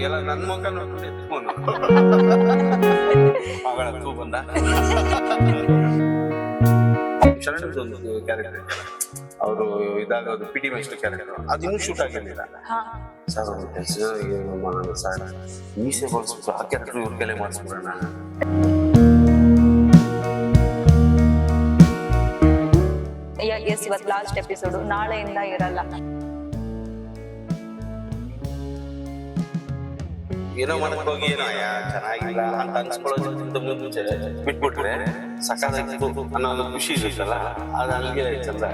ಎಲ್ಲ ನನ್ ಮುಖ ನೋಡ್ಕೊಂಡು ಎತ್ಕೊಂಡು ಮಗಳ ತೂ ಬಂದ ಶರಣದೊಂದು ಕ್ಯಾರೆಕ್ಟರ್ ಅವರು ಇದಾಗ ಪಿ ಟಿ ಮಾಸ್ಟರ್ ಕ್ಯಾರೆಕ್ಟರ್ ಅದು ಇನ್ನೂ ಶೂಟ್ ಆಗಿರ್ಲಿಲ್ಲ ಸರ್ ಒಂದು ಕೆಲಸ ಮಾಡೋಣ ಸರ್ ಮೀಸೆ ಬಳಸ್ಬಿಟ್ಟು ಆ ಕ್ಯಾರೆಕ್ಟರ್ ಇವ್ರ ಕಲೆ ಮಾಡಿಸ್ಬಿಡೋಣ. ಎಸ್ ಇವತ್ತು ಲಾಸ್ಟ್ ಎಪಿಸೋಡ್, ನಾಳೆಯಿಂದ ಇರಲ್ಲ. ಏನೋ ಮಾಡಕ್ ಹೋಗಿ ಏನೋ ಚೆನ್ನಾಗಿಲ್ಲ ಅಂತ ಅನ್ಸ್ಕೊಳ್ಳೋದಕ್ಕಿಂತ ಮುಂಚೆ ಬಿಟ್ಬಿಟ್ರೆ ಸಕಾಲಾಗಿತ್ತು ಅನ್ನೋ ಒಂದು ಖುಷಿ ಇರುತ್ತಲ್ಲ, ಅದು ಅಲ್ಲಿಗೆ ಚಂದ.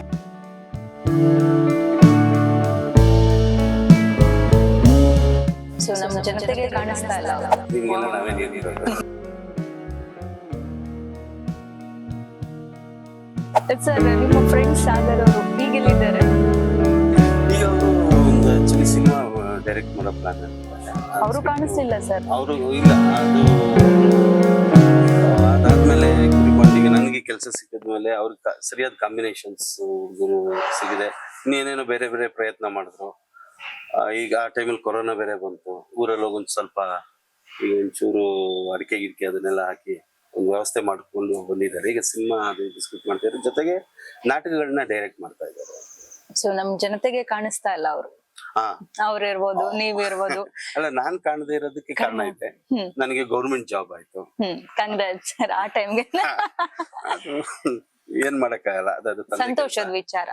ಸೊ ನಮ್ಮ ಜನತೆಗೆ ಕಾಣಿಸ್ತಾ ಇಲ್ಲ. ನಿಮ್ಗೆಲ್ಲ ನಾವೇ ನೀಡಿರೋದು. ಸರ್ ನಿಮ್ಮ ಫ್ರೆಂಡ್ಸ್ ಸಾಗರ್ ಅವರು ಈಗೆಲ್ಲಿದ್ದಾರೆ? ಈಗ ಅವರು ಒಂದು ಆಕ್ಚುಲಿ ಸಿನಿಮಾ ಡೈರೆಕ್ಟ್ ಮಾಡೋ ಪ್ಲಾನ್. ಅವರು ಕಾಣಿಸ್ತಿಲ್ಲ ಸರ್. ಅವರು ಇಲ್ಲ, ಅದು ಅದಾದ್ಮೇಲೆ ಈಗ ನನಗೆ ಕೆಲಸ ಸಿಕ್ಕಿದ್ಮೇಲೆ ಅವ್ರಿಗೆ ಸರಿಯಾದ ಕಾಂಬಿನೇಷನ್ಸ್ ಸಿಗಿದೆ. ಇನ್ನೇನೇನೋ ಬೇರೆ ಬೇರೆ ಪ್ರಯತ್ನ ಮಾಡಿದ್ರು. ಈಗ ಆ ಟೈಮಲ್ಲಿ ಕೊರೋನಾ ಬೇರೆ ಬಂತು. ಊರಲ್ಲಿ ಹೋಗೊಂದು ಸ್ವಲ್ಪ ಈಗ ಒಂಚೂರು ಅಡಿಕೆ ಗಿಡಿಕೆ ಅದನ್ನೆಲ್ಲ ಹಾಕಿ ಒಂದು ವ್ಯವಸ್ಥೆ ಮಾಡ್ಕೊಂಡು ಬಂದಿದ್ದಾರೆ. ಈಗ ಸಿನಿಮಾ ಅದು ಡಿಸ್ಕಸ್ ಮಾಡ್ತಿದ್ದಾರೆ, ಜೊತೆಗೆ ನಾಟಕಗಳನ್ನ ಡೈರೆಕ್ಟ್ ಮಾಡ್ತಾ ಇದ್ದಾರೆ. ಸೊ ನಮ್ ಜನತೆಗೆ ಕಾಣಿಸ್ತಾ ಇಲ್ಲ ಅವರು. ಅವ್ರಿರ್ಬೋದು, ನೀವಿರ್ಬೋದು. ಅಲ್ಲ, ನಾನ್ ಕಾಣದೇ ಇರೋದಕ್ಕೆ ಕಾರಣ ಐತೆ. ನನಗೆ ಗೌರ್ಮೆಂಟ್ ಜಾಬ್ ಆಯ್ತು. Congrats sir. ಆ ಟೈಮ್ಗೆ ಏನ್ ಮಾಡಕ್ಕಾಗಲ್ಲ, ಅದು ಸಂತೋಷದ ವಿಚಾರ.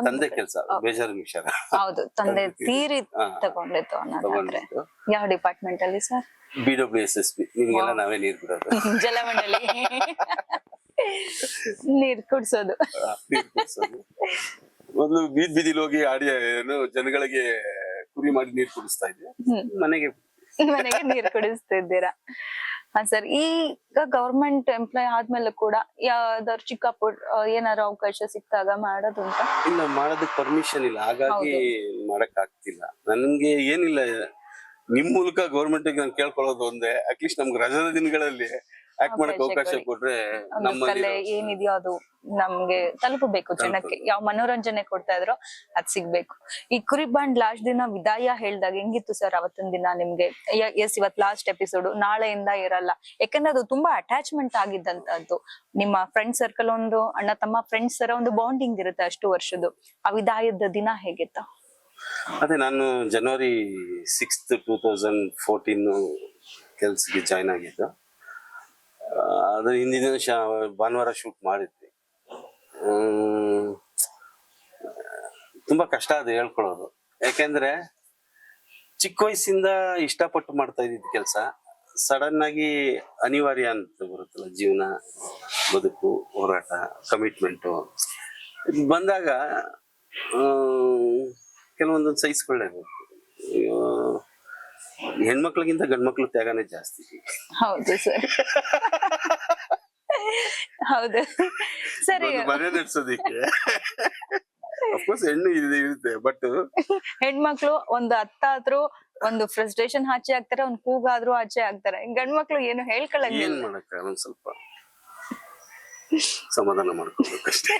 ತಂದೆ ಕೆಲಸ, ಬೇಜಾರಿನ ವಿಚಾರ. ಹೌದು, ತಂದೆ ತೀರಿ ತಗೊಂಡಿತ್ತು ಅನ್ನೋದಾದ್ರೆ. ಯಾವ ಡಿಪಾರ್ಟ್ಮೆಂಟ್ ಅಲ್ಲಿ ಸರ್? BWSSB. ನಿಮ್ಗೆಲ್ಲ ನಾವೇ ನೀರ್ ಬಿಡೋದು. ಜಲಮಂಡಳಿ. ನೀರ್ ಕುಡ್ಸೋದು. ಮೊದ್ಲು ಬೀದಿಲಿ ಹೋಗಿ ಆಡಿ ಏನು ಜನಗಳಿಗೆ ಕುರಿ ಮಾಡಿ ನೀರ್ ಕುಡಿಸ್ತಾ ಇದ್ದೆ. ಮನೆಗೆ ನೀರ್ ಕುಡಿಸ್ತಿದ್ದೀರಾ? ಹಾ ಸರ್. ಈಗ ಗವರ್ಮೆಂಟ್ ಎಂಪ್ಲಾಯ್ ಆದ್ಮೇಲೆ ಕೂಡ ಯಾವ್ದಾದ್ರು ಚಿಕ್ಕ ಪುಟ್ಟ ಏನಾದ್ರು ಅವಕಾಶ ಸಿಕ್ತಾಗ ಮಾಡೋದುಂಟ? ಇಲ್ಲ, ಮಾಡೋದಕ್ಕೆ ಪರ್ಮಿಷನ್ ಇಲ್ಲ, ಹಾಗಾಗಿ ಮಾಡಕ್ ಆಗ್ತಿಲ್ಲ. ನನ್ಗೆ ಏನಿಲ್ಲ, ನಿಮ್ ಮೂಲಕ ಗೌರ್ಮೆಂಟ್ ನಾನು ಕೇಳ್ಕೊಳ್ಳೋದು ಒಂದೇ, ಅಟ್ಲೀಸ್ಟ್ ನಮ್ಗೆ ರಜದ ದಿನಗಳಲ್ಲಿ ಆಕ್ಟ್ ಮಾಡಕ್ ಅವಕಾಶ ಕೊಟ್ರೆ ಕಲೆ ಏನಿದೆಯೋ ಅದು ನಮ್ಗೆ ತಲುಪಬೇಕು ಜನಕ್ಕೆ. ಯಾವ ಮನೋರಂಜನೆ ಕೊಡ್ತಾ ಇದ್ರೋ ಅದ್ ಸಿಗ್ಬೇಕು. ಈ ಕುರಿ ಬಾಂಡ್ ಲಾಸ್ಟ್ ದಿನ ವಿದಾಯ ಹೇಳ್ದಾಗ ಹೆಂಗಿತ್ತು ಸರ್ ಅವತ್ತಿನ ದಿನ ನಿಮ್ಗೆ? ಎಸ್ ಇವತ್ ಲಾಸ್ಟ್ ಎಪಿಸೋಡ್, ನಾಳೆಯಿಂದ ಇರಲ್ಲ. ಯಾಕಂದ್ರೆ ಅದು ತುಂಬಾ ಅಟ್ಯಾಚ್ಮೆಂಟ್ ಆಗಿದ್ದಂತದ್ದು. ನಿಮ್ಮ ಫ್ರೆಂಡ್ ಸರ್ಕಲ್, ಒಂದು ಅಣ್ಣ ತಮ್ಮ ಫ್ರೆಂಡ್ಸ್ ತರ ಒಂದು ಬಾಂಡಿಂಗ್ ಇರುತ್ತೆ ಅಷ್ಟು ವರ್ಷದ್ದು. ಆ ವಿದಾಯದ ದಿನ ಹೇಗಿತ್ತ? ಅದೇ, ನಾನು ಜನವರಿ 6th 2014 ಕೆಲ್ಸಕ್ಕೆ ಜಾಯ್ನ್ ಆಗಿದ್ದು. ಅದು ಹಿಂದಿನ ಭಾನುವಾರ ಶೂಟ್ ಮಾಡಿದ್ವಿ. ತುಂಬಾ ಕಷ್ಟ ಅದು ಹೇಳ್ಕೊಳ್ಳೋದು. ಯಾಕೆಂದ್ರೆ ಚಿಕ್ಕ ವಯಸ್ಸಿಂದ ಇಷ್ಟಪಟ್ಟು ಮಾಡ್ತಾ ಇದ್ದಿದ್ ಕೆಲಸ ಸಡನ್ ಆಗಿ ಅನಿವಾರ್ಯ ಅಂತ ಬರುತ್ತಲ್ಲ, ಜೀವನ, ಬದುಕು, ಹೋರಾಟ, ಕಮಿಟ್ಮೆಂಟು ಬಂದಾಗ ಕೆಲವೊಂದೊಂದು ಸಹಿಸ್ಕೊಳ್ಳೇಬೇಕು. ಹೆಣ್ಮಕ್ಳಿಗಿಂತ ಗಂಡ್ಮಕ್ಳು ತ್ಯಾಗನೇ ಜಾಸ್ತಿ. ಹೌದು ಸರ್. ಹೌದು ಸರಿ. ಮನೆ ನಡೆಸೋದಿಕ್ಕೆ ಅಫ್ಕೋರ್ಸ್ ಹೆಣ್ಣು ಇರುತ್ತೆ, ಬಟ್ ಹೆಣ್ಮಕ್ಳು ಒಂದು ಹತ್ತಾದ್ರೂ ಒಂದು ಫ್ರಸ್ಟ್ರೇಷನ್ ಆಚೆ ಆಗ್ತಾರೆ, ಒಂದ್ ಕೂಗಾದ್ರೂ ಆಚೆ ಆಗ್ತಾರೆ. ಗಂಡ್ಮಕ್ಳು ಏನು ಹೇಳ್ಕೊಳಂಗಿಲ್ಲ. ಏನ್ ಮಾಡಕ್ಕ, ಒಂದ್ ಸ್ವಲ್ಪ ಸಮಾಧಾನ ಮಾಡ್ಕೋಬೇಕಷ್ಟೇ.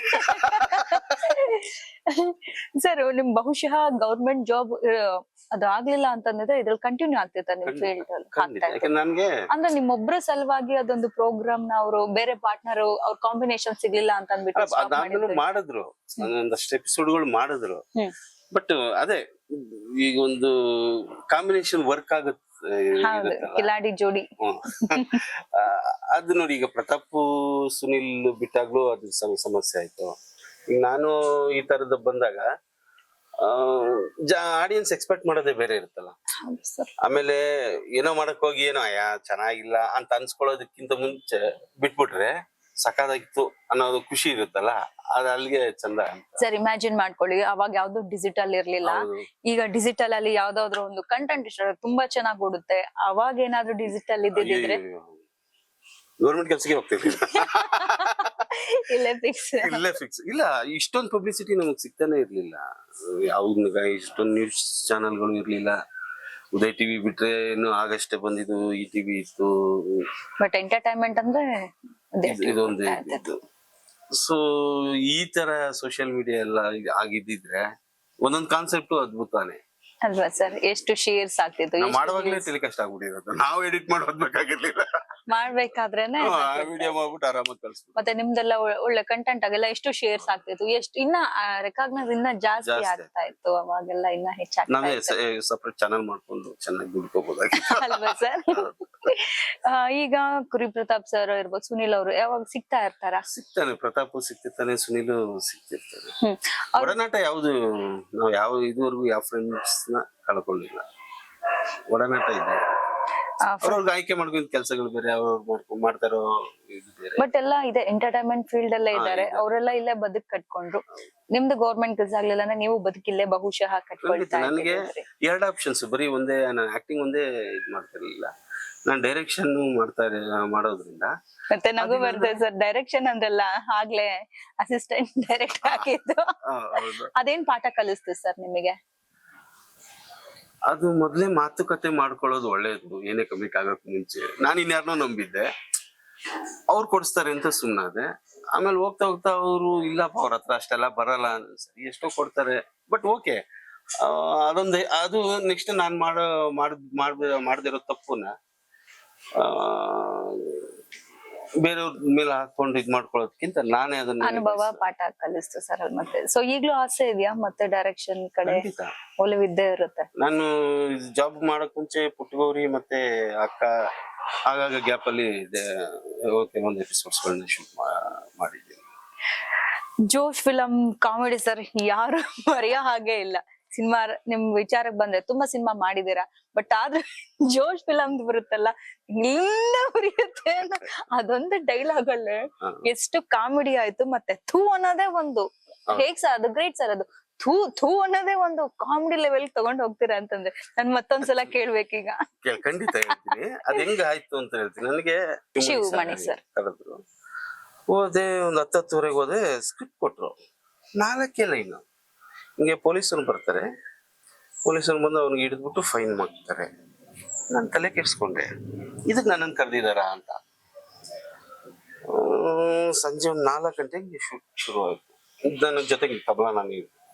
ಸರ್, ನಿಮ್ ಬಹುಶಃ ಗೌರ್ಮೆಂಟ್ ಜಾಬ್ ಅದು ಆಗ್ಲಿಲ್ಲ ಅಂತಂದ್ರೆ ಇದ್ರಲ್ಲಿ ಕಂಟಿನ್ಯೂ ಆಗ್ತಿತ್ತ ನಿಮ್ ಫೀಲ್ಡ್ ಅಲ್ಲಿ? ನನ್ಗೆ ಅಂದ್ರೆ ನಿಮ್ಮೊಬ್ರ ಸಲುವಾಗಿ ಅದೊಂದು ಪ್ರೋಗ್ರಾಮ್ ನ ಅವರು ಬೇರೆ ಪಾರ್ಟ್ನರ್ ಅವ್ರ ಕಾಂಬಿನೇಷನ್ ಸಿಗ್ಲಿಲ್ಲ ಅಂತ ಅಂದ್ಬಿಟ್ಟು ಮಾಡಿದ್ರು, ಒಂದಷ್ಟು ಎಪಿಸೋಡ್ಗಳು ಮಾಡಿದ್ರು. ಬಟ್ ಅದೇ, ಈಗ ಒಂದು ಕಾಂಬಿನೇಷನ್ ವರ್ಕ್ ಆಗುತ್ತೆ, ಕಿಲಾಡಿ ಜೋಡಿ. ಅದು ನೋಡಿ, ಈಗ ಪ್ರತಾಪ್ ಸುನಿಲ್ ಬಿಟ್ಟಾಗ್ಲೂ ಅದು ಸಮಸ್ಯೆ ಆಯ್ತು. ಈಗ ನಾನು ಈ ತರದ ಬಂದಾಗ ಆಡಿಯನ್ಸ್ ಎಕ್ಸ್ಪೆಕ್ಟ್ ಮಾಡೋದೇ ಬೇರೆ ಇರುತ್ತಲ್ಲ. ಆಮೇಲೆ ಏನೋ ಮಾಡಕ್ ಹೋಗಿ ಏನೋ ಚೆನ್ನಾಗಿಲ್ಲ ಅಂತ ಅನ್ಸ್ಕೊಳ್ಳೋದಕ್ಕಿಂತ ಮುಂಚೆ ಬಿಟ್ಬಿಟ್ರೆ ಸಕಾಲಾಗಿತ್ತು ಅನ್ನೋದು ಖುಷಿ ಇರುತ್ತಲ್ಲ, ಅದು ಅಲ್ಲಿಗೆ ಚಂದ. ಸರ್, ಇಮ್ಯಾಜಿನ್ ಮಾಡ್ಕೊಳ್ಳಿ, ಅವಾಗ ಯಾವ್ದು ಡಿಜಿಟಲ್ ಇರ್ಲಿಲ್ಲ. ಈಗ ಡಿಜಿಟಲ್ ಅಲ್ಲಿ ಯಾವ್ದಾದ್ರು ಒಂದು ಕಂಟೆಂಟ್ ಇಷ್ಟ ತುಂಬಾ ಚೆನ್ನಾಗಿ ಓಡುತ್ತೆ. ಅವಾಗ ಏನಾದ್ರು ಡಿಜಿಟಲ್ ಇದ್ದಿದ್ರೆ ಗೌರ್ಮೆಂಟ್ ಕೆಲ್ಸಕ್ಕೆ ಹೋಗ್ತಿರ್ಲಿಲ್ಲ. ಇಲ್ಲೇ ಫಿಕ್ಸ್. ಇಲ್ಲ, ಇಷ್ಟೊಂದು ಪಬ್ಲಿಸಿಟಿ ನಮಗ್ ಸಿಗ್ತಾನೆ ಇರ್ಲಿಲ್ಲ. ಯಾವ್ದು ಇಷ್ಟೊಂದು ನ್ಯೂಸ್ ಚಾನೆಲ್ಗಳು ಇರ್ಲಿಲ್ಲ. ಉದಯ್ ಟಿವಿ ಬಿಟ್ರೆ ಇನ್ನು ಆಗಷ್ಟೇ ಬಂದಿದ್ದು ಈ ಟಿವಿ ಇತ್ತು. ಬಟ್ ಎಂಟರ್ಟೈನ್ಮೆಂಟ್ ಅಂದ್ರೆ ಇದೊಂದು ಇದ್ದು. ಸೊ ಈ ತರ ಸೋಷಿಯಲ್ ಮೀಡಿಯಾ ಎಲ್ಲ ಆಗಿದ್ದಿದ್ರೆ ಒಂದೊಂದು ಕಾನ್ಸೆಪ್ಟ್ ಅದ್ಭುತಾನೆ. ಅಲ್ವಾ ಸರ್? ಎಷ್ಟು ಶೇರ್ಸ್ ಆಗ್ತಿತ್ತು, ನಾವ್ ಎಷ್ಟು ಮಾಡುವಾಗ್ಲೇ views. ಟೆಲಿಕಾಸ್ಟ್ ಆಗ್ಬಿಟ್ಟಿರೋದು, ನಾವು ಎಡಿಟ್ ಮಾಡೋದ್ಬೇಕಾಗಿರ್ಲಿಲ್ಲ. ಮಾಡ್ಬೇಕಾದ್ರೇನೆ ವಿಡಿಯೋ ಮಾಡ್ಬಿಟ್ಟು ಆರಾಮಾಗಿ ಕಳ್ಸ್ಬಿಟ್ಟು ಮತ್ತೆ ನಿಮ್ದೆಲ್ಲ ಒಳ್ಳೆ ಕಂಟೆಂಟ್ ಆಗೆಲ್ಲ ಎಷ್ಟು ಶೇರ್ಸ್ ಆಗ್ತಿತ್ತು, ಎಷ್ಟು ಇನ್ನ ರೆಕಾಗ್ನೈಸ್ ಇನ್ನ ಜಾಸ್ತಿ ಜಾಸ್ತಿ ಆಗ್ತಾ ಇತ್ತು, ಅವಾಗೆಲ್ಲ ಇನ್ನ ಹೆಚ್ಚಾಗ್ತಾ ನಾವೇ ಇತ್ತು ಸಪರೇಟ್ ಚಾನಲ್ ಮಾಡ್ಕೊಂಡು ಚೆನ್ನಾಗಿ ದುಡ್ಕೋಬಹುದಾಗಿತ್ತು. ಅಲ್ವಾ ಸರ್? ಈಗ ಕುರಿ ಪ್ರತಾಪ್ ಸರ್ ಇರ್ಬೋದು, ಸುನಿಲ್ ಅವರು ಯಾವಾಗ ಸಿಗ್ತಾ ಇರ್ತಾರ? ಸಿಗ್ತಾನೆ, ಪ್ರತಾಪ್ ಸಿಗ್ತಿರ್ತಾನೆ, ಸುನಿಲು ಸಿಗ್ತಿರ್ತಾನೆ. ಹ್ಮ್. ಒಡನಾಟ ಯಾವ್ದು ನಾವು ಇದುವರೆಗೂ ಯಾವ ಫ್ರೆಂಡ್ಸ್ ನ ಕಳ್ಕೊಂಡಿಲ್ಲ, ಒಡನಾಟ ಇದೆ. ಅವ್ರವ್ರಿಗೆ ಆಯ್ಕೆ ಮಾಡ್ಕೊಂಡು ಕೆಲಸಗಳು ಬೇರೆ, ಅವ್ರು ಮಾಡ್ತಾರೋ ಇದು ಬೇರೆ. ಬಟ್ ಎಲ್ಲ ಇದೆ, ಎಂಟರ್ಟೈನ್ಮೆಂಟ್ ಫೀಲ್ಡ್ ಅಲ್ಲೇ ಇದ್ದಾರೆ, ಇದೆ. ಅವರೆಲ್ಲ ಇಲ್ಲೇ ಬದುಕ್ ಕಟ್ಕೊಂಡ್ರು. ನಿಮ್ದು ಗೌರ್ಮೆಂಟ್ ಕೆಲಸ ಆಗ್ಲಿಲ್ಲ ಅಂದ್ರೆ ನೀವು ಬದುಕಿಲ್ಲೇ ಬಹುಶಃ ಕಟ್ಕೊಳ್ತಾ ನನಗೆ ಇದ್ದೀರಿ. ಎರಡು ಆಪ್ಷನ್ಸ್, ಬರೀ ಒಂದೇ, ನಾನು ಆಕ್ಟಿಂಗ್ ಒಂದೇ ಇದು ಮಾಡ್ತಿರ್ಲಿಲ್ಲ, ನಾನು ಡೈರೆಕ್ಷನ್ ಮಾಡೋದ್ರಿಂದ. ಮತ್ತೆ ನಗು ಬರ್ತದೆ ಸರ್, ಡೈರೆಕ್ಷನ್ ಅಂದ್ರಲ್ಲ ಆಗ್ಲೇ ಅಸಿಸ್ಟೆಂಟ್ ಡೈರೆಕ್ಟರ್ ಆಗಿದ್ದು, ಹೌದು. ಅದೇನ್ ಪಾಠ ಕಲಿಸ್ತು ಸರ್ ನಿಮಗೆ? ಅದು ಮೊದ್ಲೇ ಮಾತುಕತೆ ಮಾಡ್ಕೊಳ್ಳೋದು ಒಳ್ಳೇದು, ಏನೇ ಕಮಿಟ್ ಆಗಕ್ ಮುಂಚೆ. ನಾನು ಇನ್ಯಾರನ್ನೋ ನಂಬಿದ್ದೆ, ಅವ್ರು ಕೊಡಿಸ್ತಾರೆ ಅಂತ ಸುಮ್ಮನಾದೆ. ಆಮೇಲೆ ಹೋಗ್ತಾ ಹೋಗ್ತಾ ಅವರು ಇಲ್ಲಪ್ಪ ಅವ್ರ ಹತ್ರ ಅಷ್ಟೆಲ್ಲ ಬರಲ್ಲ, ಸರಿ ಎಷ್ಟೋ ಕೊಡ್ತಾರೆ, ಬಟ್ ಓಕೆ. ಅದು ನೆಕ್ಸ್ಟ್ ನಾನು ಮಾಡದಿರೋ ತಪ್ಪುನ ಬೇರೆಯವ್ರ ಮೇಲೆ ಹಾಕೊಂಡು ಇದ್ ಮಾಡ್ಕೊಳ್ಳೋದಕ್ಕಿಂತ ನಾನೇ ಅದನ್ನ ಅನುಭವ ಪಾಠ ಕಲಿಸ್ತು ಸರ್ ಅದು. ಮತ್ತೆ ಸೊ ಈಗ್ಲೂ ಆಸೆ ಇದೆಯಾ ಮತ್ತೆ ಡೈರೆಕ್ಷನ್ ಕಡೆ ಖಂಡಿತ. ಒಲವಿದ್ದೇ ಇರುತ್ತೆ? ನಾನು ಜಾಬ್ ಮಾಡಕ್ ಮುಂಚೆ ಪುಟ್ಟಗೌರಿ ಮತ್ತೆ ಅಕ್ಕ ಆಗಾಗ ಗ್ಯಾಪ್ ಅಲ್ಲಿ ಕೆಲವೊಂದು ಎಪಿಸೋಡ್ಸ್ಗಳನ್ನ ಶೂಟ್ ಮಾಡಿದ್ದೀನಿ. ಜೋಶ್ ಫಿಲಂ ಕಾಮಿಡಿ ಸರ್ ಯಾರು ಮರೆಯೋ ಹಾಗೆ ಇಲ್ಲ. ಸಿನಿಮಾ ನಿಮ್ ವಿಚಾರಕ್ಕೆ ಬಂದ್ರೆ ತುಂಬಾ ಸಿನಿಮಾ ಮಾಡಿದೀರಾ, ಬಟ್ ಆದ್ರೆ ಜೋಶ್ ಫಿಲಂ ಬರುತ್ತಲ್ಲ, ಇಲ್ಲ ಉರಿಯುತ್ತೆ ಅದೊಂದು ಡೈಲಾಗ್ ಅಲ್ಲೇ ಎಷ್ಟು ಕಾಮಿಡಿ ಆಯ್ತು. ಮತ್ತೆ ಥೂ ಅನ್ನೋದೇ ಒಂದು, ಹೇಗ್ ಸರ್ ಅದು ಗ್ರೇಟ್ ಸರ್ ಅದು, ಥೂ ಥೂ ಅನ್ನೋದೇ ಒಂದು ಕಾಮಿಡಿ ಲೆವೆಲ್ ತಗೊಂಡ್ ಹೋಗ್ತೀರಾ ಅಂತಂದ್ರೆ ನಾನು ಮತ್ತೊಂದ್ಸಲ ಕೇಳ್ಬೇಕೀಗ. ಖಂಡಿತ ಹೇಳ್ತೀನಿ, ಅದ್ ಹೆಂಗ ಆಯ್ತು ಅಂತ ಹೇಳ್ತೀನಿ. ನನಗೆ ಶಿವಮಣಿ ಸರ್ ಕರೆದ್ರು, ಹೋದೆ, ಒಂದ್ 10-10ವರೆಗೆ ಹೋದೆ, ಸ್ಕ್ರಿಪ್ಟ್ ಕೊಟ್ರು, 4 ಲೈನ್. ಹಿಂಗೆ ಪೊಲೀಸರು ಬರ್ತಾರೆ, ಪೊಲೀಸರು ಬಂದು ಅವ್ನಿಗೆ ಹಿಡಿದ್ಬಿಟ್ಟು ಫೈನ್ ಮಾಡ್ತಾರೆ. ನಾನು ತಲೆ ಕೆಡ್ಸ್ಕೊಂಡೆ, ಇದಕ್ ನನ್ನನ್ನು ಕರೆದಿದಾರ ಅಂತ. ಸಂಜೆ ಒಂದು 4 ಗಂಟೆಗೆ ಶೂಟ್ ಶುರು ಆಯ್ತು. ನನ್ನ ಜೊತೆಗೆ ತಬಲಾ ನಾನು.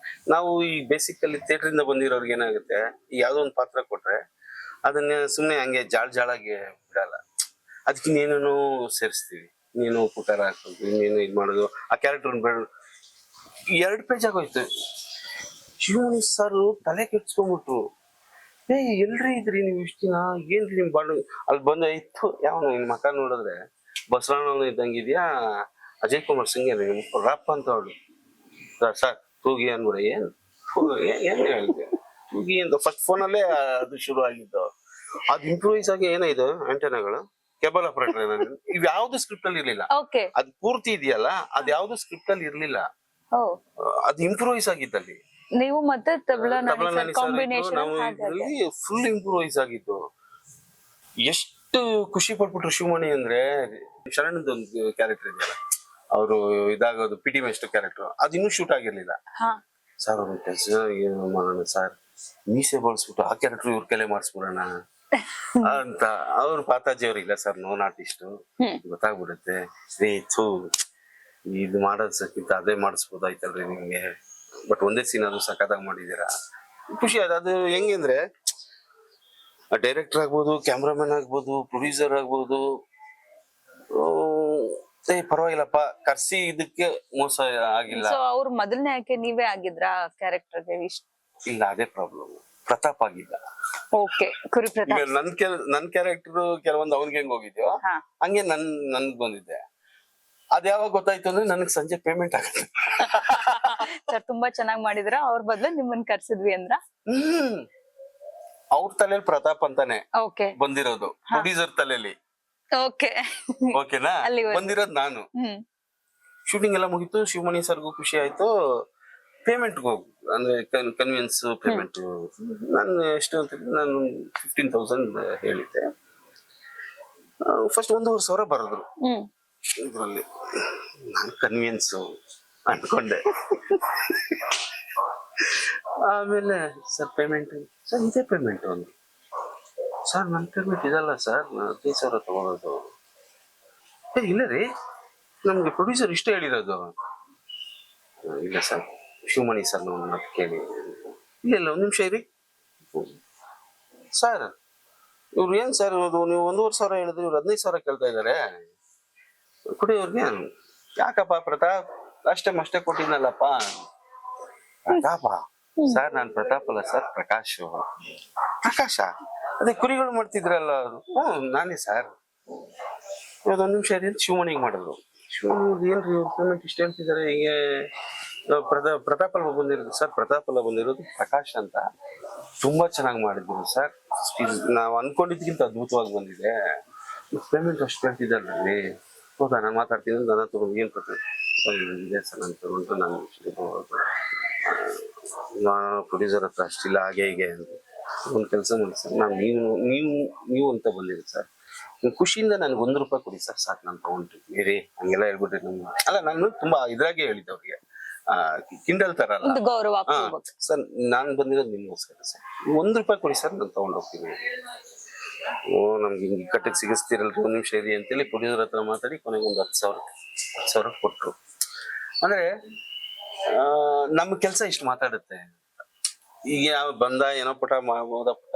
ನಾವು ಈ ಬೇಸಿಕಲಿ ಥಿಯೇಟ್ರಿಂದ ಬಂದಿರೋರ್ಗೆ ಏನಾಗುತ್ತೆ, ಯಾವ್ದೋ ಒಂದು ಪಾತ್ರ ಕೊಟ್ರೆ ಅದನ್ನ ಸುಮ್ನೆ ಹಂಗೆ ಜಾಳಾಗಿ ಬಿಡಲ್ಲ, ಅದಕ್ಕೆ ಇನ್ನೇನೋ ಸೇರಿಸ್ತೀವಿ, ನೀನು ಪುಟಾರ ಹಾಕೋದು, ಇನ್ನೇನು ಇದ್ ಮಾಡೋದು, ಆ ಕ್ಯಾರೆಕ್ಟರ್ ಬೇಡ. 2 ಪೇಜ್ ಆಗೋಯ್ತು. ಶಿವಮಣಿ ಸರ್ ತಲೆ ಕೆಡ್ಸ್ಕೊಂಡ್ಬಿಟ್ರು, ಎಲ್ರಿ ಇದ್ರಿ ನೀವು ಇಷ್ಟ ದಿನ, ಏನ್ರಿ ನಿಮ್ ಬಾಳು ಅಲ್ಲಿ ಬಂದ ಇತ್ತು, ಯಾವನು ನಿನ್ ಮಕ ನೋಡಿದ್ರೆ ಬಸವಣ್ಣ ಇದ್ದಂಗಿದ್ಯಾ, ಅಜಯ್ ಕುಮಾರ್ ಸಿಂಗ್ ರಪ್ಪ ಅಂತ ಅವಳು. ಸರ್ ತೂಗಿ ಅನ್ಬಿಡ, ಏನ್ ಹೇಳ್ತೆ ತೂಗಿ ಅಂತ ಫಸ್ಟ್ ಫೋನಲ್ಲೇ ಅದು ಶುರು ಆಗಿದ್ದು. ಅದು ಇಂಪ್ರೂವೈಸ್ ಆಗಿ ಏನಾಯ್ತು, ಆಂಟೆನಾಗಳು, ಕೇಬಲ್ ಆಪರೇಟರ್, ಇವ್ ಯಾವ್ದು ಸ್ಕ್ರಿಪ್ಟ್ ಅಲ್ಲಿ ಇರ್ಲಿಲ್ಲ. ಅದು ಪೂರ್ತಿ ಇದೆಯಲ್ಲ, ಅದ್ ಯಾವ್ದು ಸ್ಕ್ರಿಪ್ಟ್ ಅಲ್ಲಿ ಇರ್ಲಿಲ್ಲ, ಅದು ಇಂಪ್ರೂವೈಸ್ ಆಗಿದ್ದಲ್ಲಿ. ನೀವು ಮತ್ತೆ ತಬಲಾ ಕಾಂಬಿನೇಷನ್ ಫುಲ್ ಇಂಪ್ರೂವೈಸ್ ಆಗಿತ್ತು. ಎಷ್ಟು ಖುಷಿ ಪಟ್ಬಿಟ್ರು ಶಿವಮಣಿ ಅಂದ್ರೆ. ಶರಣದ ಒಂದು ಕ್ಯಾರೆಕ್ಟರ್ ಇದೆಯಲ್ಲ, ಅವರು ಇದಾಗೋದು ಪಿ ಟಿ ಮೇಸ್ಟರ್ ಕ್ಯಾರೆಕ್ಟರ್, ಅದು ಇನ್ನೂ ಶೂಟ್ ಆಗಿರ್ಲಿಲ್ಲ. ಸರ್ ಅವ್ರ ಕೆಲಸ ಏನು ಮಾಡೋಣ ಸರ್, ಮೀಸೆ ಬಳಸ್ಬಿಟ್ಟು ಆ ಕ್ಯಾರೆಕ್ಟರ್ ಇವ್ರ ಕಲೆ ಮಾಡಿಸ್ಬಿಡೋಣ ಅಂತ. ಅವ್ರು ಪಾತಾಜಿ ಅವ್ರಿಲ್ಲ ಸರ್, ನೋನ್ ಆರ್ಟಿಸ್ಟ್, ಗೊತ್ತಾಗ್ಬಿಡುತ್ತೆ, ಇದು ಮಾಡೋದಕ್ಕಿಂತ ಅದೇ ಮಾಡಿಸ್ಬೋದಾಯ್ತಲ್ರಿ ನಿಮ್ಗೆ, ಬಟ್ ಒಂದೇ ಸೀನ್ ಅದು ಸಖತ್ತಾಗಿ ಮಾಡಿದೀರಾ. ಖುಷಿ ಆಯ್ತು. ಅದು ಹೆಂಗೆ ಅಂದ್ರೆ, ಡೈರೆಕ್ಟರ್ ಆಗ್ಬೋದು, ಕ್ಯಾಮ್ರಾಮನ್ ಆಗ್ಬೋದು, ಪ್ರೊಡ್ಯೂಸರ್ ಆಗ್ಬೋದು, ಪರವಾಗಿಲ್ಲಪ್ಪ ಕರ್ಸಿ ಇದಕ್ಕೆ ಮೋಸ ಆಗಿಲ್ಲ. ಅವ್ರ ಮೊದಲನೇ ಆಯ್ಕೆ ನೀವೇ ಆಗಿದ್ರ ಕ್ಯಾರೆಕ್ಟರ್ಗೆ? ಇಲ್ಲ, ಅದೇ ಪ್ರಾಬ್ಲಮ್, ಪ್ರತಾಪ್ ಆಗಿಲ್ಲ. ಓಕೆ, ಕುರಿ ಪ್ರತಾಪ್. ನನ್ ಕ್ಯಾರೆಕ್ಟರ್ ಕೆಲವೊಂದು ಅವ್ನಿಗೆ ಹೆಂಗ್ ಹೋಗಿದ್ಯೋ ಹಂಗೆ ನನ್ಗ್ ಬಂದಿದ್ದೆ. ಅದ್ ಯಾವಾಗ ಗೊತ್ತಾಯ್ತು ಅಂದ್ರೆ ನನಗ್ ಸಂಜೆ ಪೇಮೆಂಟ್ ಆಗುತ್ತೆ. ಸರ್ ತುಂಬಾ ಚೆನ್ನಾಗಿ ಮಾಡಿದ್ರ, ಅವ್ರ ಬದಲು ನಿಮ್ಮನ್ನ ಕರ್ಸಿದ್ವಿ ಅಂದ್ರ? ಅವ್ರ ತಲೆಯಲ್ಲಿ ಪ್ರತಾಪ್ ಅಂತಾನೆ ಓಕೆ ಬಂದಿರೋದು, ಪ್ರೊಡ್ಯೂಸರ್ ತಲೆಯಲ್ಲಿ. ಓಕೆನಾ, ಬಂದಿರೋದು ನಾನು. ಶೂಟಿಂಗ್ ಎಲ್ಲ ಮುಗಿತು, ಶಿವಮಣಿ ಸರ್ಗೂ ಖುಷಿ ಆಯ್ತು. ಪೇಮೆಂಟ್ ಹೋಗು ಅಂದ್ರೆ ಕನ್ವಿನ್ಸ್ ಪೇಮೆಂಟ್. ನಾನು ಎಷ್ಟು ಅಂತ ನಾನು 15,000 ಹೇಳಿದ್ದೆ. ಫಸ್ಟ್ 1,500,000 ಬರೋದ್ರು ಇದ್ರಲ್ಲಿ. ನಾನು ಕನ್ವಿನ್ಸ್ ಅನ್ಕೊಂಡೆ. ಆಮೇಲೆ ಸರ್ ಪೇಮೆಂಟ್, ಸರ್ ಇದೇ ಪೇಮೆಂಟ್ ಒಂದು. ಸರ್ ನನ್ನ ಪೇಮೆಂಟ್ ಇದಲ್ಲ ಸರ್, 15,000 ತಗೊಳ್ಳೋದು. ಇಲ್ಲ ರೀ, ನಮ್ಗೆ ಪ್ರೊಡ್ಯೂಸರ್ ಇಷ್ಟ ಹೇಳಿರೋದು. ಇಲ್ಲ ಸರ್, ಶಿವಮಣಿ ಸರ್ ನಾವು ಮತ್ತೆ ಕೇಳಿ. ಇಲ್ಲ 1 ನಿಮಿಷ ಇರಿ, ಸರ್ ಇವ್ರು ಏನ್ ಸರ್ ನೀವು 1,500 ಹೇಳಿದ್ರೆ ಇವ್ರು 15,000 ಕೇಳ್ತಾ ಇದಾರೆ ಕೊಡಿ ಅವ್ರಿಗೆ. ಯಾಕಪ್ಪ ಪ್ರತಾಪ್ ಲಾಸ್ಟ್ ಟೈಮ್ ಅಷ್ಟೇ ಕೊಟ್ಟಿದ್ನಲ್ಲಪ್ಪ. ಪ್ರತಾಪ ಸರ್ ನಾನ್ ಪ್ರತಾಪ್ ಅಲ್ಲ ಸರ್ ಪ್ರಕಾಶ್. ಪ್ರಕಾಶ ಅದೇ ಕುರಿಗಳು ಮಾಡ್ತಿದ್ರಲ್ಲ ಅದು. ನಾನೇ ಸರ್. ಇವತ್ತೊಂದ್ ನಿಮಿಷ ಇದೆ ಅಂತ ಶಿವಮಣಿಗೆ ಮಾಡಿದ್ರು. ಶಿವಮಣಿ ಏನ್ರಿ ಇವ್ರು ಪೇಮೆಂಟ್ ಇಷ್ಟ ಹೇಳ್ತಿದ್ದಾರೆ ಹೀಗೆ. ಪ್ರತಾಪ್ ಅಲ್ಲ ಬಂದಿರೋದು ಸರ್, ಪ್ರತಾಪ್ ಅಲ್ಲ ಬಂದಿರೋದು ಪ್ರಕಾಶ್ ಅಂತ. ತುಂಬಾ ಚೆನ್ನಾಗಿ ಮಾಡಿದ್ರು ಸರ್. ನಾವು ಅನ್ಕೊಂಡಿದ್ಕಿಂತ ಅದ್ಭುತವಾಗಿ ಬಂದಿದೆ. ಪೇಮೆಂಟ್ ಅಷ್ಟು ಹೇಳ್ತಿದ್ದಾರಲ್ಲಿ. ಹೌದಾ ನಾನು ಮಾತಾಡ್ತೀನಿ ನನ್ನ ತಗೊಂಡು ಏನ್ ಪ್ರತಾಪ್ ಇದೆ ಸರ್ ನಾನು ತಗೊಂಡು ನಾನು ಪ್ರೊಡ್ಯೂಸರ್ ಹತ್ರ ಅಷ್ಟಿಲ್ಲ ಹಾಗೆ ಹೀಗೆ ಅಂತ. ಒಂದು ಕೆಲಸ ಮಾಡಿ ಸರ್, ನಾನು ನೀವು ಅಂತ ಬಂದಿರಿ ಸರ್. ಖುಷಿಯಿಂದ ನನ್ಗೆ ₹1 ಕೊಡಿ ಸರ್ ಸಾಕು, ನಾನು ತಗೊಂಡ್ರಿ ರೀ ಹಂಗೆಲ್ಲ ಹೇಳ್ಬಿಟ್ರಿ ನಮ್ಗೆ. ಅಲ್ಲ ನಾನು ತುಂಬಾ ಇದ್ರಾಗೆ ಹೇಳಿದ್ದೆ ಅವ್ರಿಗೆ, ಕಿಂಡಲ್ ತರ ಅಲ್ಲ. ಗೌರವ ಸರ್ ನಾನ್ ಬಂದಿರೋದು ನಿಮ್ಗೋಸ್ಕರ ಸರ್, ₹1 ಕೊಡಿ ಸರ್ ನಾನು ತಗೊಂಡೋಗ್ತೀನಿ. ನಮ್ಗೆ ಹಿಂಗೆ ಕಟ್ಟಕ್ಕೆ ಸಿಗಿಸ್ತಿರಲ್ರಿ, 1 ನಿಮಿಷ ಇರಿ ಅಂತೇಳಿ ಪ್ರೊಡ್ಯೂಸರ್ ಹತ್ರ ಮಾತಾಡಿ ಕೊನೆಗೆ ಒಂದು 10,000 ಕೊಟ್ರು. ಅಂದ್ರೆ ನಮ್ಮ ಕೆಲಸ ಇಷ್ಟು ಮಾತಾಡುತ್ತೆ. ಈಗ ಬಂದ ಏನೋ ಪುಟ ಪುಟ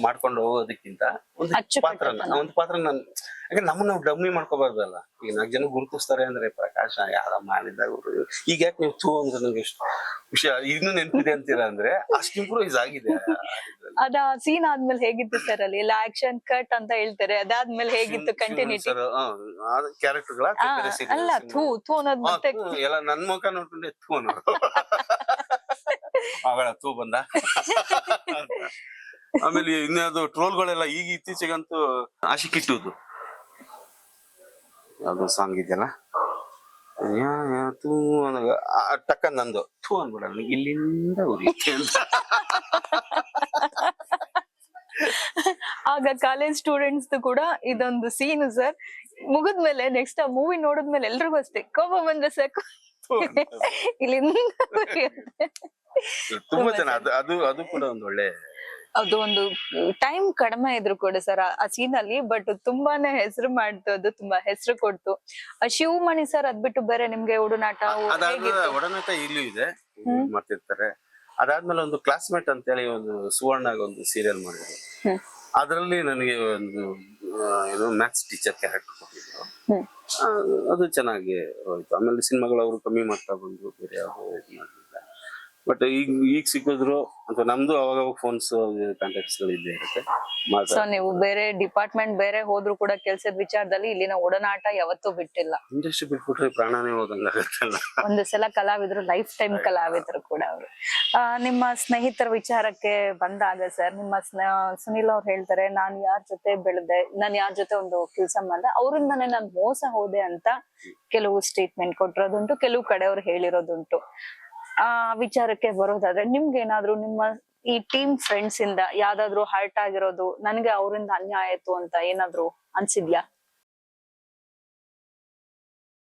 ಮಾಡ್ಕೊಂಡು ಹೋಗೋದಕ್ಕಿಂತ ಒಂದು ಪಾತ್ರ ನಾನು ಯಾಕಂದ್ರೆ ನಮ್ಮನ್ನ ನಾವು ಡಮ್ಮಿ ಮಾಡ್ಕೋಬಾರ್ದಲ್ಲ. ಈಗ 4 ಜನ ಗುರುತಿಸ್ತಾರೆ ಅಂದ್ರೆ ಪ್ರಕಾಶ ಯಾರ ಮಾಡಿದಾಗ ಈಗ ಯಾಕೆ ನೀವು ಥೂ ಅಂದ್ರೆ ನಂಗೆ ಎಷ್ಟು ವಿಷಯ ಇನ್ನೂ ನೆನಪಿದೆ ಅಂತೀರಾ ಅಂದ್ರೆ ಅಷ್ಟು ಇಂಪ್ರೂವೈಸ್ ಆಗಿದೆ. ಅದ ಸೀನ್ ಆದ್ಮೇಲೆ ಹೇಗಿತ್ತು ಸರ್ ಅಲ್ಲಿ ಎಲ್ಲ ಆಕ್ಷನ್ ಕಟ್ ಅಂತ ಹೇಳ್ತಾರೆ, ಅದಾದ್ಮೇಲೆ ಹೇಗಿತ್ತು ಕಂಟಿನ್ಯೂಟಿ? ಕ್ಯಾರೆಕ್ಟರ್ಗಳ ಅಲ್ಲ ಥೂ ಥೂ ಅನ್ನೋದು ಮತ್ತೆ ಎಲ್ಲ ನನ್ ಮುಖ ನೋಡ್ಕೊಂಡೆ ಥೂ ಅನ್ನೋದು. ಅವಳ ಥೂ ಬಂದ. ಆಮೇಲೆ ಇನ್ಯಾವುದು ಟ್ರೋಲ್ಗಳೆಲ್ಲ ಈಗ ಇತ್ತೀಚೆಗಂತೂ ಆಶಿಕಿಟ್ಟುದು ಅದು ಸಾಂಗ್ ಇದೆಯಲ್ಲ, ಟಕ್ಕ ನಂದು ಥೂ ಅನ್ಬಿಡ ಇಲ್ಲಿಂದ ಉರಿಯುತ್ತೆ ಅಂತ. ಆಗ ಕಾಲೇಜ್ ಸ್ಟೂಡೆಂಟ್ಸ್ ಕೂಡ ಇದೊಂದು ಸೀನ್ ಸರ್. ಮುಗಿದ್ಮೇಲೆ ನೆಕ್ಸ್ಟ್ ಆ ಮೂವಿ ನೋಡಿದ್ಮೇಲೆ ಎಲ್ರಿಗೂ ಅಷ್ಟೇ ಕೋಪ ಬಂದ್ರೆ ಸಾಕು ಇಲ್ಲಿಂದ ತುಂಬಾ ಚೆನ್ನಾಗಿ ಅದು ಕೂಡ ಒಂದು ಒಳ್ಳೆ. ಅದು ಒಂದು ಟೈಮ್ ಕಡಿಮೆ ಇದ್ರು ಕೂಡ ಸರ್ ಆ ಸೀನ್ ಅಲ್ಲಿ, ಬಟ್ ತುಂಬಾನೇ ಹೆಸರು ಮಾಡ್ತು, ಅದು ತುಂಬಾ ಹೆಸರು ಕೊಡ್ತು. ಶಿವಮಣಿ ಸರ್ ಅದ್ಬಿಟ್ಟು ಬೇರೆ ನಿಮ್ಗೆ ಒಡನಾಟ ಒಡನಾಟ ಈಗಲೂ ಇದೆ, ಮಾಡ್ತಿರ್ತಾರೆ. ಅದಾದ್ಮೇಲೆ ಒಂದು ಕ್ಲಾಸ್ಮೇಟ್ ಅಂತ ಹೇಳಿ ಒಂದು ಸುವರ್ಣಾಗ ಒಂದು ಸೀರಿಯಲ್ ಮಾಡಿದ್ರು. ಅದರಲ್ಲಿ ನನಗೆ ಒಂದು ಏನು ಮ್ಯಾಥ್ಸ್ ಟೀಚರ್ ಕ್ಯಾರೆಕ್ಟರ್ ಕೊಟ್ಟಿದ್ರು. ಅದು ಚೆನ್ನಾಗಿ ಹೋಯ್ತು. ಆಮೇಲೆ ಸಿನಿಮಾಗಳು ಅವರು ಕಮ್ಮಿ ಮಾಡ್ತಾ ಬಂದ್ರು, ಬೇರೆ ಯಾವ ಇದು ಮಾಡಲಿಲ್ಲ. ಬಟ್ ಈಗ ಸಿಕ್ಕಿದ್ರು ಅಥವಾ ನಮ್ದು ಅವಾಗ ಫೋನ್ಸ್ ಕಾಂಟ್ಯಾಕ್ಟ್ಸ್ ಗಳು ಇದ್ದೇ ಇರುತ್ತೆ. ಸೊ ನೀವು ಬೇರೆ ಡಿಪಾರ್ಟ್ಮೆಂಟ್ ಬೇರೆ ಹೋದ್ರು ಕೂಡ ಕೆಲ್ಸದ ವಿಚಾರದಲ್ಲಿ ಇಲ್ಲಿನ ಒಡನಾಟ ಯಾವತ್ತೂ ಬಿಟ್ಟಿಲ್ಲ. ಇಂಡಸ್ಟ್ರಿ ಬಿಟ್ಬಿಟ್ರೆ ಪ್ರಾಣನೇ ಹೋದಂಗಾಗತ್ತಲ್ಲ. ಒಂದು ಸಲ ಕಲಾವಿದ್ರು, ಲೈಫ್ ಟೈಮ್ ಕಲಾವಿದ್ರು ಕೂಡ ಅವರು. ನಿಮ್ಮ ಸ್ನೇಹಿತರ ವಿಚಾರಕ್ಕೆ ಬಂದಾಗ ಸರ್, ನಿಮ್ಮ ಸುನಿಲ್ ಅವ್ರು ಹೇಳ್ತಾರೆ, ನಾನ್ ಯಾರ ಜೊತೆ ಬೆಳೆದೆ, ನಾನ್ ಯಾರ ಜೊತೆ ಒಂದು ಕೆಲಸ ಮಾಡಿದೆ ಅವ್ರಿಂದಾನೇ ನಾನ್ ಮೋಸ ಹೋದೆ ಅಂತ ಕೆಲವು ಸ್ಟೇಟ್ಮೆಂಟ್ ಕೊಟ್ಟಿರೋದುಂಟು, ಕೆಲವು ಕಡೆಯವ್ರು ಹೇಳಿರೋದುಂಟು. ಆ ವಿಚಾರಕ್ಕೆ ಬರೋದಾದ್ರೆ ನಿಮ್ಗೆ ಏನಾದ್ರು ನಿಮ್ಮ ಈ ಟೀಮ್ ಫ್ರೆಂಡ್ಸ್ ಇಂದ ಯಾವ್ದಾದ್ರು ಹರ್ಟ್ ಆಗಿರೋದು, ನನ್ಗೆ ಅವರಿಂದ ಅನ್ಯಾಯ ಆಯ್ತು ಅಂತ ಏನಾದ್ರು ಅನ್ಸಿದ್ಯಾ?